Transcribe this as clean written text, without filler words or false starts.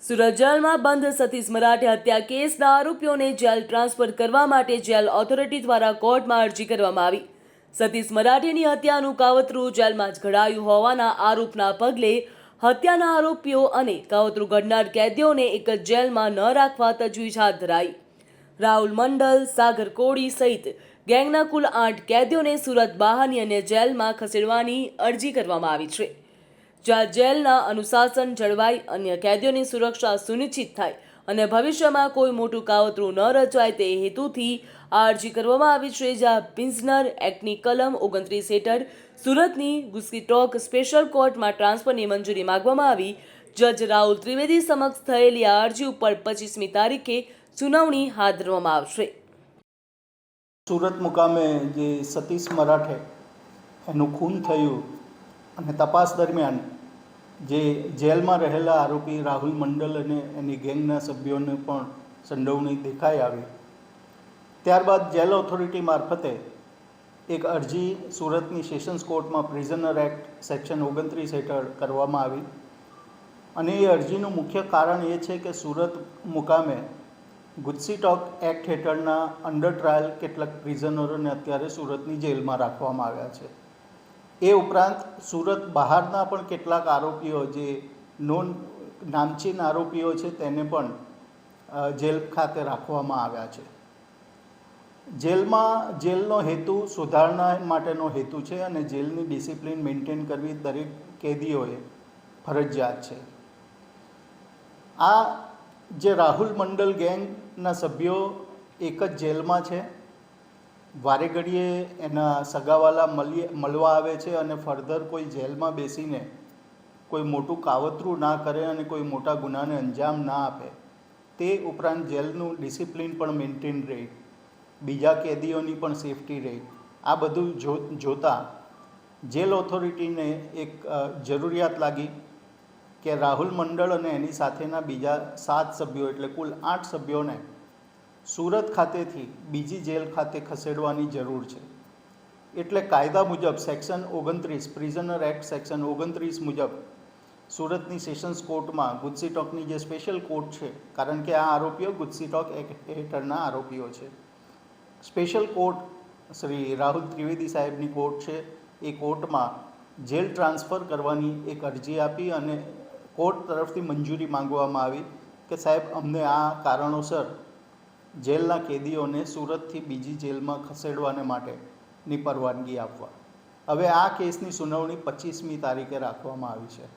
સુરત જેલમાં બંધ સતીશ મરાઠે હત્યા કેસના આરોપીઓને જેલ ટ્રાન્સફર કરવા માટે જેલ ઓથોરિટી દ્વારા કોર્ટમાં અરજી કરવામાં આવી. સતીશ મરાઠેની હત્યાનું કાવતરું જેલમાં જ ઘડાયું હોવાના આરોપના પગલે હત્યાના આરોપીઓ અને કાવતરું ઘડનાર કેદીઓને એક જ જેલમાં ન રાખવા તજવીજ હાથ ધરાઈ. રાહુલ મંડલ, સાગર કોળી સહિત ગેંગના કુલ 8 કેદીઓને સુરત બહારની અન્ય જેલમાં ખસેડવાની અરજી કરવામાં આવી છે. જ્યાં જેલના અનુશાસન જળવાય, અન્ય કેદીઓની સુરક્ષા સુનિશ્ચિત થાય અને ભવિષ્યમાં કોઈ મોટું કાવતરું ન રચાય તે હેતુથી આ અરજી કરવામાં આવી છે. જ્યાં પ્રિઝનર એક્ટની કલમ 29 હેઠળ સુરતની ગુસ્સીટોક સ્પેશિયલ કોર્ટમાં ટ્રાન્સફરની મંજૂરી માંગવામાં આવી. જજ રાહુલ ત્રિવેદી સમક્ષ થયેલી આ અરજી ઉપર 25મી તારીખે સુનાવણી હાથ ધરવામાં આવશે. સુરત મુકામે જે સતીશ મરાઠે એનું ખૂન થયું અને તપાસ દરમિયાન જે જેલમાં રહેલા આરોપી રાહુલ મંડલ અને એની ગેંગના સભ્યોને પણ સંડોવણી દેખાઈ આવી. ત્યારબાદ જેલ ઓથોરિટી મારફતે એક અરજી સુરતની સેશન્સ કોર્ટમાં પ્રિઝનર એક્ટ સેક્શન 29 હેઠળ કરવામાં આવી અને એ અરજીનું મુખ્ય કારણ એ છે કે સુરત મુકામે ગુસ્સીટોક એક્ટ હેઠળના અંડર ટ્રાયલ કેટલાક પ્રિઝનરોને અત્યારે સુરતની જેલમાં રાખવામાં આવ્યા છે. એ ઉપરાંત સુરત બહારના પણ કેટલાક આરોપીઓ જે નામચીન આરોપીઓ છે તેને પણ જેલ ખાતે રાખવામાં આવ્યા છે. જેલનો હેતુ સુધારણા માટેનો હેતુ છે અને જેલની ડિસિપ્લિન મેન્ટેન કરવી દરેક કેદીઓએ ફરજિયાત છે. આ જે રાહુલ મંડલ ગેંગના સભ્યો એક જ જેલમાં છે. વારે ઘડીએ એના સગાવાલા મળવા આવે છે અને ફર્ધર કોઈ જેલમાં બેસીને કોઈ મોટું કાવતરું ના કરે અને કોઈ મોટા ગુનાને અંજામ ના આપે. તે ઉપરાંત જેલનું ડિસિપ્લિન પણ મેન્ટેન રહે, બીજા કેદીઓની પણ સેફટી રહે. આ બધું જોતાં જેલ ઓથોરિટીને એક જરૂરિયાત લાગી કે રાહુલ મંડળ અને એની સાથેના બીજા 7 સભ્યો એટલે કુલ 8 સભ્યોને સુરત ખાતેથી બીજી જેલ ખાતે ખસેડવાની જરૂર છે. એટલે કાયદા મુજબ સેક્શન 29 પ્રિઝનર એક્ટ સેક્શન 29 મુજબ સુરતની સેશન્સ કોર્ટમાં ગુસ્સીટોકની જે સ્પેશિયલ કોર્ટ છે, કારણ કે આ આરોપીઓ ગુસ્સીટોક એક્ટ હેઠળના આરોપીઓ છે, સ્પેશિયલ કોર્ટ શ્રી રાહુલ ત્રિવેદી સાહેબની કોર્ટ છે. એ કોર્ટમાં જેલ ટ્રાન્સફર કરવાની એક અરજી આપી અને કોર્ટ તરફથી મંજૂરી માંગવામાં આવી કે સાહેબ અમને આ કારણોસર જેલના કેદીઓને સુરતથી બીજી જેલમાં ખસેડવાને માટેની પરવાનગી આપવા. હવે આ કેસની સુનાવણી 25મી તારીખે રાખવામાં આવી છે.